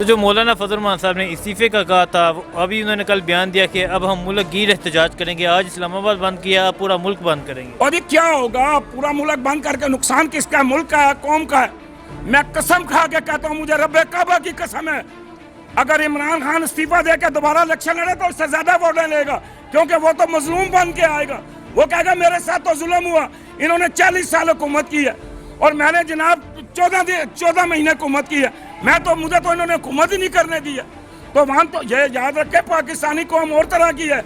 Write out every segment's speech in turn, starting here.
जो मौलाना फजल रहमान साहब ने इस्तीफ़े का कहा था, अभी उन्होंने कल बयान दिया कि अब हम मुल्क गिर एहतजाज करेंगे। आज इस्लामाबाद बंद किया, अब पूरा मुल्क बंद करेंगे। और ये क्या होगा? पूरा मुल्क बंद करके नुकसान किसका है? मुल्क का है, कौम का है। मैं कसम खा के कहता हूँ, मुझे रब्बे काबा की कसम है, अगर इमरान खान इस्तीफा दे के दोबारा इलेक्शन लड़े तो उससे ज्यादा वोटें लेगा, क्योंकि वो तो मजलूम बन के आएगा। वो कहेगा मेरे साथ तो जुल्म हुआ, इन्होंने 40 साल हुकूमत की है और मैंने जनाब 14 महीने हुकूमत की है। मुझे तो इन्होंने हुकूमत ही नहीं करने दी है। तो वहाँ तो ये याद रखे, पाकिस्तानी कौम और तरह की है।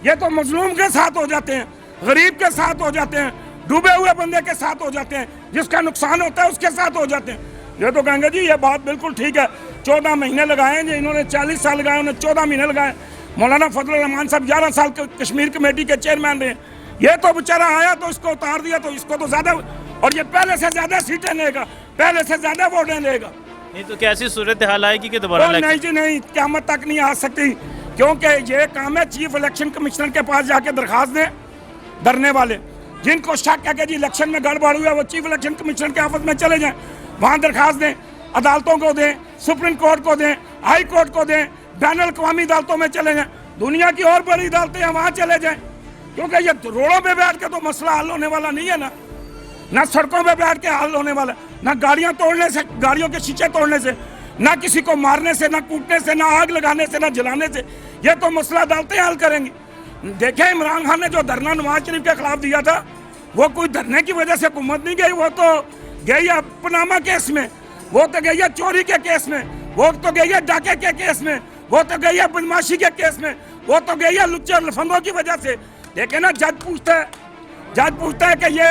ये तो मजलूम के साथ हो जाते हैं, गरीब के साथ हो जाते हैं, डूबे हुए बंदे के साथ हो जाते हैं, जिसका नुकसान होता है उसके साथ हो जाते हैं। ये तो कहेंगे जी ये बात बिल्कुल ठीक है, 14 महीने लगाए जी, इन्होंने 40 साल लगाए, उन्होंने 14 महीने लगाए। मौलाना फजल रहमान साहब 11 साल कश्मीर कमेटी के चेयरमैन रहे। ये तो बेचारा आया तो इसको उतार दिया, तो इसको तो ज्यादा, और ये पहले से ज्यादा सीटें लेगा, पहले से ज्यादा वोटें लेगा। नहीं तो कैसी सूरत हाल आएगी कि दोबारा? नहीं जी नहीं, क़यामत तक नहीं आ सकती, क्योंकि ये काम है चीफ इलेक्शन कमिश्नर के पास जाके दरखास्त दें। डरने वाले जिनको शक है कि जी इलेक्शन में गड़बड़ हुआ, वो चीफ इलेक्शन कमिश्नर के ऑफिस में चले जाएं, वहाँ दरखास्त दें, अदालतों को दें, सुप्रीम कोर्ट को दें, हाई कोर्ट को दें, बैन अवी अदालतों में चले जाएं, दुनिया की और बड़ी अदालतें हैं वहाँ चले जाएं। क्योंकि ये रोडों पे बैठ के तो मसला हल होने वाला नहीं है ना सड़कों पे बैठ के हल होने वाला, ना गाड़ियां तोड़ने से, गाड़ियों के शीशे तोड़ने से, ना किसी को मारने से, ना कूटने से, ना आग लगाने से, ना जलाने से। ये तो मसला अदालतें हल करेंगी। देखें, इमरान खान ने जो धरना नवाज शरीफ के खिलाफ दिया था, वो कोई धरने की वजह से हुकूमत नहीं गई, वो तो गई है पनामा केस में, वो तो गई है चोरी के केस में, वो तो गई है डाके के केस में, वो तो गई है बदमाशी के केस में, वो तो गई है लुच्चे लफंगों की वजह से। देखे ना, जज पूछता है कि ये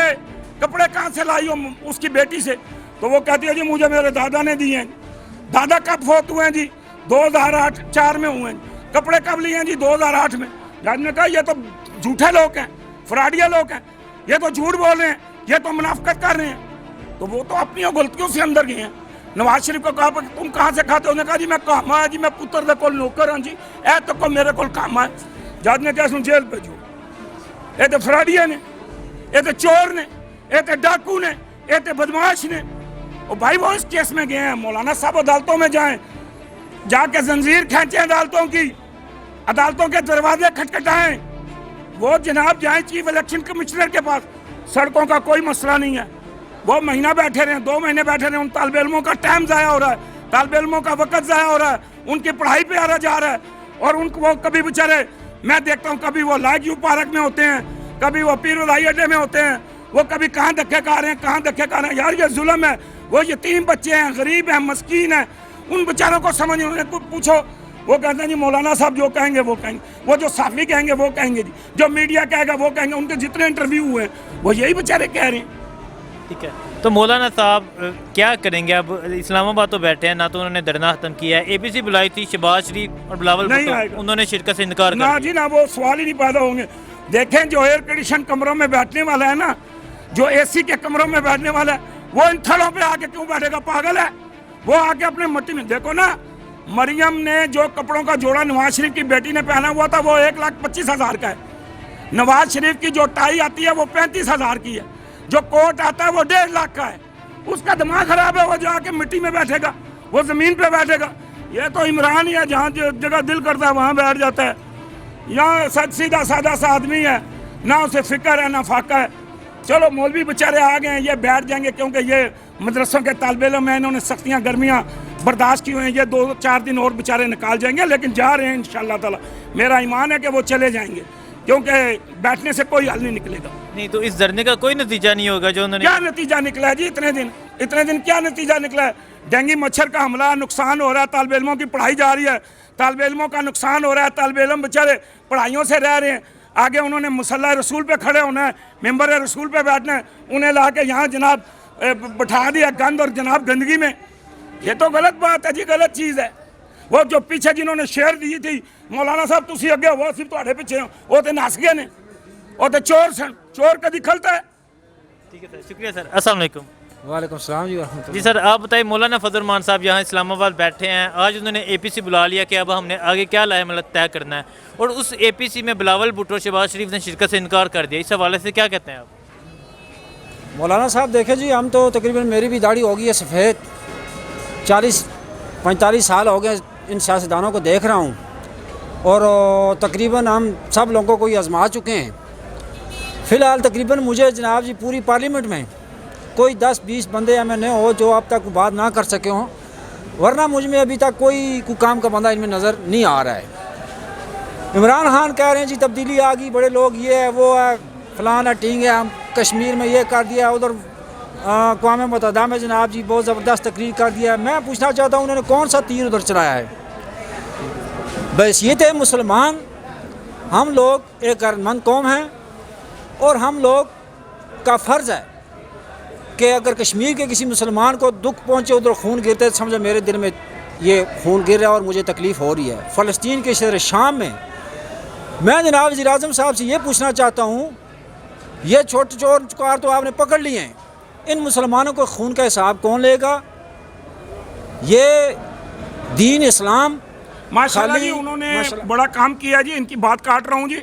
कपड़े कहाँ से लाई हो उसकी बेटी से, तो वो कहती है जी मुझे मेरे दादा ने दिए हैं। दादा कब फोत हुए हैं जी? 2008-4 में हुए हैं। कपड़े कब लिए हैं जी? 2008 में। जज ने कहा ये तो झूठे लोग हैं, फ्रॉडिया लोग हैं, ये तो झूठ बोल रहे हैं, ये तो मुनाफिकत कर रहे हैं। तो वो तो अपनी गलतियों से अंदर गए हैं। नवाज शरीफ को कहा तुम कहाँ से खाते हो? उन्होंने कहा जी मैं काम आया जी, मैं पुत्र दे कोल नौकर हाँ जी, ए तो को मेरे को काम आया। जज ने कहा जेल भेजो, ये तो फ्रॉडिया ने, ये तो चोर ने, ये तो डाकू ने, ये तो बदमाश ने। और भाई वो इस केस में गए हैं, मौलाना साहब अदालतों में जाएं, जाके जंजीर खींचे अदालतों की, अदालतों के दरवाजे खटखटाएं, वो जनाब जाएं चीफ इलेक्शन कमिश्नर के पास। सड़कों का कोई मसला नहीं है, वो महीना बैठे रहे, 2 महीने बैठे रहे, उन तालिब इल्मों का टाइम ज़ाया हो रहा है, तालिब इल्मों का वक़्त ज़ाया हो रहा है, उनकी पढ़ाई पे आ रहा जा रहा है। और उनको वो कभी बेचारे, मैं देखता हूँ कभी वो लाइव पार्क में होते हैं, कभी वो पीर हवाई अड्डे में होते हैं, वो कभी कहाँ धक्के खा रहे हैं, कहाँ धक्के खा रहे हैं। यार ये जुल्म है। वो यतीम बच्चे हैं, गरीब हैं, मस्कीन हैं, उन बेचारों को समझ पूछो, वो कहते हैं जी मौलाना साहब जो कहेंगे वो कहेंगे, वो जो साफी कहेंगे वो कहेंगे जी, जो मीडिया कहेगा वो कहेंगे। उनके जितने इंटरव्यू हुए वो यही बेचारे कह रहे हैं। ठीक है, तो मौलाना साहब क्या करेंगे अब? इस्लामाबाद तो बैठे हैं, ना तो उन्होंने धरना खत्म किया है। APC बुलाई थी, शहबाज शरीफ और बिलावल भुट्टो, उन्होंने शिरकत से इनकार ना जी ना, वो सवाल ही नहीं पैदा होंगे। देखें, जो एयर कंडीशन कमरों में बैठने वाला है ना, जो AC के कमरों में बैठने वाला है, वो इन थड़ों पे आके क्यों बैठेगा? पागल है वो? आके अपने मट्टी में देखो ना, मरियम ने जो कपड़ों का जोड़ा नवाज शरीफ की बेटी ने पहना हुआ था वो 1,25,000 का है। नवाज शरीफ की जो टाई आती है वो 35,000 की है, जो कोट आता है वो 1.5 लाख का है। उसका दिमाग खराब है, वो जाके मिट्टी में बैठेगा, वो जमीन पे बैठेगा। ये तो इमरान ही है, जहाँ जगह दिल करता है वहाँ बैठ जाता है। यहाँ सीधा सादा सा आदमी है, ना उसे फिक्र है ना फाका है। चलो मौलवी बेचारे आ गए हैं, ये बैठ जाएंगे, क्योंकि ये मदरसों के तालिब इल्म हैं, इन्होंने सख्तियाँ गर्मियाँ बर्दाश्त की हुई हैं, ये 2-4 दिन और बेचारे निकाल जाएंगे, लेकिन जा रहे हैं इंशाअल्लाह ताला। मेरा ईमान है कि वो चले जाएंगे, क्योंकि बैठने से कोई हल नहीं निकलेगा। नहीं तो इस धरने का कोई नतीजा नहीं होगा जो उन्होंने? क्या नतीजा निकला है जी? इतने दिन क्या नतीजा निकला है? डेंगू मच्छर का हमला, नुकसान हो रहा है, तालिब इल्मों की पढ़ाई जा रही है, तालिब इल्मों का नुकसान हो रहा है, तालिब इल्म बेचारे पढ़ाइयों से रह रहे हैं। आगे उन्होंने मुसल्ला रसूल पे खड़े होना है, मेंबर रसूल पे बैठना है, उन्हें ला के यहाँ जनाब बैठा दिया गंद और जनाब गंदगी में। ये तो गलत बात है जी, गलत चीज़ है। वो जो पीछे जिन्होंने शेयर दी थी, मौलाना साहब तुसी अगे वो सिर्फ तुम्हारे पीछे हो, वो तो नस गए ने, वो तो चोर सन, चोर कभी खलता है। ठीक है सर, शुक्रिया सर। अस्सलाम वालेकुम। वालेकुम सलाम जी सर, आप बताइए, मौलाना फजल रहमान साहब यहाँ इस्लामाबाद बैठे हैं, आज उन्होंने APC बुला लिया कि अब हमने आगे क्या लाहेमत तय करना है, और उस APC में बिलावल भुट्टो, शहबाज शरीफ ने शिरकत से इनकार कर दिया। इस हवाले से क्या कहते हैं आप? मौलाना साहब देखे जी, हम तो तकरीबन, मेरी भी दाढ़ी हो गई है सफ़ेद, 45 साल हो गए इन सियासतदानों को देख रहा हूँ और तकरीबन हम सब लोगों को ये आजमा चुके हैं। फ़िलहाल तकरीबन मुझे जनाब जी पूरी पार्लियामेंट में कोई 10-20 बंदे MNA हो जो अब तक बात ना कर सके हों, वरना मुझ में अभी तक कोई काम का बंदा इनमें नज़र नहीं आ रहा है। इमरान खान कह रहे हैं जी तब्दीली आ गई, बड़े लोग ये है वो है फलाना टींग है, हम कश्मीर में ये कर दिया, उधर अक़वाम मुत्तहिदा में जनाब जी बहुत ज़बरदस्त तकरीर कर दिया। मैं पूछना चाहता हूँ उन्होंने कौन सा तीर उधर चलाया है? बहसीयत मुसलमान हम लोग एक गैरतमंद कौम हैं और हम लोग का फ़र्ज़ है कि अगर कश्मीर के किसी मुसलमान को दुख पहुँचे, उधर खून गिरते, समझो मेरे दिल में ये खून गिर रहा है और मुझे तकलीफ़ हो रही है। फ़लस्तीन के शहर शाम में मैं जनाब वज़ीर-ए-आज़म साहब से ये पूछना चाहता हूँ, ये छोटे चोर चुकार तो आपने पकड़ लिए हैं, इन मुसलमानों को खून का हिसाब कौन लेगा? ये दीन इस्लाम माशाल्लाह जी उन्होंने बड़ा काम किया जी। इनकी बात काट रहा हूँ जी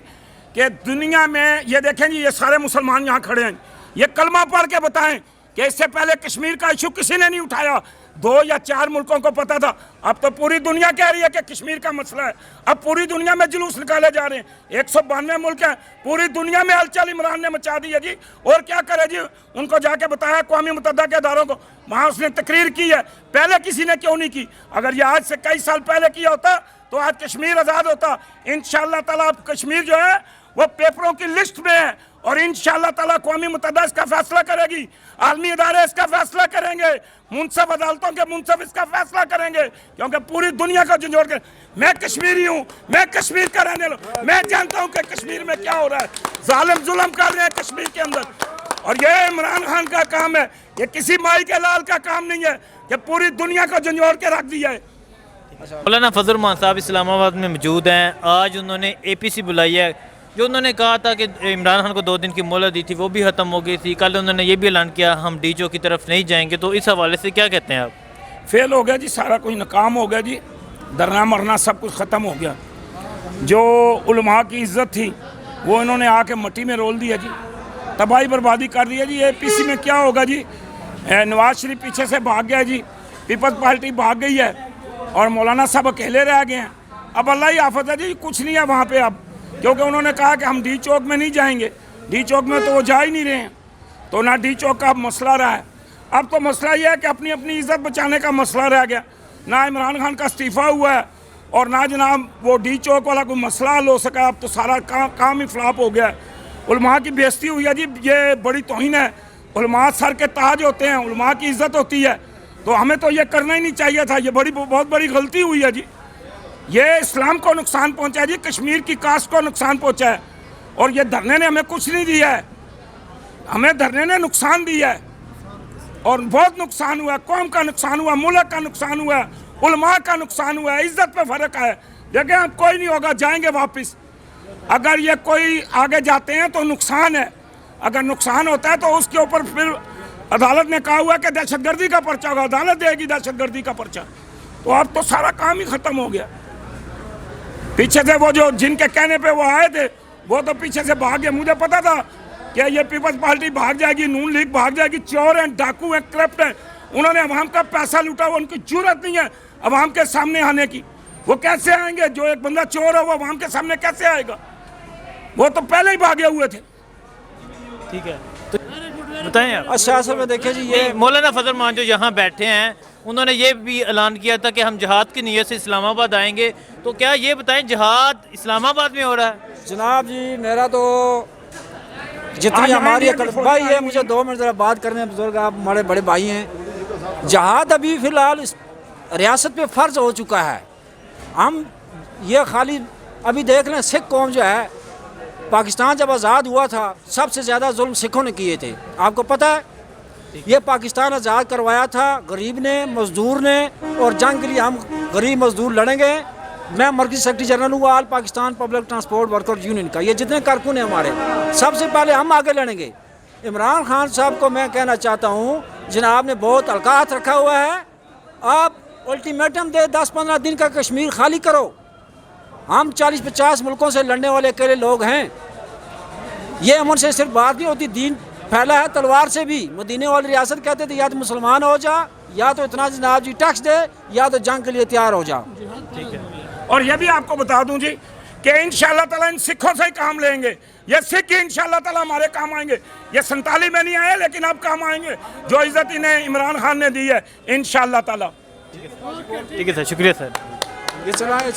कि दुनिया में ये देखें जी, ये सारे मुसलमान यहाँ खड़े हैं, ये कलमा पढ़ के बताएं कि इससे पहले कश्मीर का इशू किसी ने नहीं उठाया। 2 या 4 मुल्कों को पता था, अब तो पूरी दुनिया कह रही है कि कश्मीर का मसला है। अब पूरी दुनिया में जुलूस निकाले जा रहे हैं। 192 मुल्क हैं, पूरी दुनिया में हलचल इमरान ने मचा दी है जी। और क्या करे जी, उनको जाके बताया अक़वाम मुत्तहिदा के इदारों को, वहाँ उसने तकरीर की है, पहले किसी ने क्यों नहीं की? अगर ये आज से कई साल पहले किया होता तो आज कश्मीर आज़ाद होता। इंशाअल्लाह ताला अब कश्मीर जो है वो पेपरों की लिस्ट में है और इंशाअल्लाह ताला अक़वाम मुत्तहिदा इसका फैसला करेगी, आलमी इदारे इसका फैसला करेंगे, मुनसब अदालतों के मुनसब इसका फैसला करेंगे, क्योंकि पूरी दुनिया का झंझोड़ कर। मैं कश्मीरी हूँ, मैं कश्मीर का रहने वाला, मैं जानता हूँ कि कश्मीर में क्या हो रहा है। जालिम जुल्म कर रहे हैं कश्मीर के अंदर, और ये इमरान खान का काम है, ये किसी माई के लाल का काम नहीं है कि पूरी दुनिया को झंझोड़ के रख दिया है। मौलाना फजल रहमान साहब इस्लामाबाद में मौजूद हैं। आज उन्होंने APC बुलाई है। जो उन्होंने कहा था कि इमरान खान को 2 दिन की मोहलत दी थी वो भी ख़त्म हो गई थी। कल उन्होंने ये भी ऐलान किया हम DCO की तरफ नहीं जाएंगे, तो इस हवाले से क्या कहते हैं आप? फेल हो गया जी, सारा कुछ नाकाम हो गया जी, डरना मरना सब कुछ ख़त्म हो गया। जो उलमा की इज़्ज़त थी वो इन्होंने आके मिट्टी में रोल दिया जी, तबाही बर्बादी कर दी है जी। APC में क्या होगा जी, नवाज शरीफ पीछे से भाग गया जी, पीपल्स पार्टी भाग गई है और मौलाना साहब अकेले रह गए हैं। अब अल्लाह ही आफत है जी, कुछ नहीं है वहाँ पे अब, क्योंकि उन्होंने कहा कि हम D चौक में नहीं जाएंगे। D चौक में तो वो जा ही नहीं रहे हैं, तो ना D चौक का अब मसला रहा है। अब तो मसला ये है कि अपनी अपनी इज़्ज़त बचाने का मसला रह गया। ना इमरान खान का इस्तीफ़ा हुआ है और ना जनाब वो D चौक वाला कोई मसला हल हो सका। अब तो सारा काम ही फ्लॉप हो गया है। उलमा की बेइज्जती हुई है जी, ये बड़ी तौहीन है। उलमा सर के ताज होते हैं, उलमा की इज़्ज़त होती है, तो हमें तो ये करना ही नहीं चाहिए था। ये बहुत बड़ी गलती हुई है जी। ये इस्लाम को नुकसान पहुंचा है जी, कश्मीर की कास्ट को नुकसान पहुंचा है, और ये धरने ने हमें कुछ नहीं दिया है, हमें धरने ने नुकसान दिया है और बहुत नुकसान हुआ है। कौम का नुकसान हुआ, मुल्क का नुकसान हुआ है, उलमा का नुकसान हुआ है, इज्जत पे फ़र्क है। देखें अब कोई नहीं होगा, जाएंगे वापस। अगर ये कोई आगे जाते हैं तो नुकसान है, अगर नुकसान होता है तो उसके ऊपर फिर अदालत ने कहा हुआ कि दहशतगर्दी का पर्चा होगा, अदालत देगी दहशतगर्दी का पर्चा। तो अब तो सारा काम ही ख़त्म हो गया। पीछे से वो जो जिनके कहने पे वो आए थे वो तो पीछे से भाग गए। मुझे पता था कि ये पीपल्स पार्टी भाग जाएगी, नून लीग भाग जाएगी, चोर हैं, डाकू हैं, करप्ट हैं। उन्होंने अवाम का पैसा लूटा, उनकी जरूरत नहीं है अवाम के सामने आने की। वो कैसे आएंगे? जो एक बंदा चोर है वो अवाम के सामने कैसे आएगा? वो तो पहले ही भागे हुए थे। ठीक है, तो बताएं आप। अच्छा असल में देखिए जी, ये मौलाना फजल रहमान जो यहाँ बैठे हैं उन्होंने ये भी ऐलान किया था कि हम जहाद की नीयत से इस्लामाबाद आएंगे, तो क्या ये बताएं जहाद इस्लामाबाद में हो रहा है? जनाब जी मेरा तो जितनी हमारी भाई है, मुझे 2 मिनट ज़रा बात करने, बुजुर्ग आप हमारे बड़े भाई हैं। जहाद अभी फ़िलहाल इस रियासत पे फ़र्ज हो चुका है। हम ये खाली अभी देख लें, सिख कौम जो है, पाकिस्तान जब आज़ाद हुआ था सबसे ज़्यादा जुल्म सिखों ने किए थे, आपको पता है। ये पाकिस्तान आज़ाद करवाया था गरीब ने, मज़दूर ने, और जंग के लिए हम गरीब मज़दूर लड़ेंगे। मैं मर्कज़ी सेक्रेटरी जनरल हूँ all Pakistan public transport worker union का। ये जितने कारकुन हैं हमारे, सबसे पहले हम आगे लड़ेंगे। इमरान खान साहब को मैं कहना चाहता हूँ, जनाब ने बहुत हल्का हाथ रखा हुआ है। आप अल्टीमेटम दे 10-15 दिन का कश्मीर खाली करो। हम 40-50 मुल्कों से लड़ने वाले अकेले लोग हैं। ये अमन से सिर्फ बात नहीं होती, दीन फैला है तलवार से भी। मदीने वाली रियासत कहते थे या तो मुसलमान हो जा या तो इतना जनाब जी टैक्स दे या तो जंग के लिए तैयार हो जाओ। ठीक है। और ये भी आपको बता दूं जी कि इंशाल्लाह ताला इन सिखों से ही काम लेंगे। ये सिख ही इंशाल्लाह ताला हमारे काम आएंगे। ये 47 में नहीं आए लेकिन अब काम आएंगे। जो इज्जत इन्हें इमरान खान ने दी है इंशाल्लाह ताला। ठीक है सर, शुक्रिया सर। ये चलाए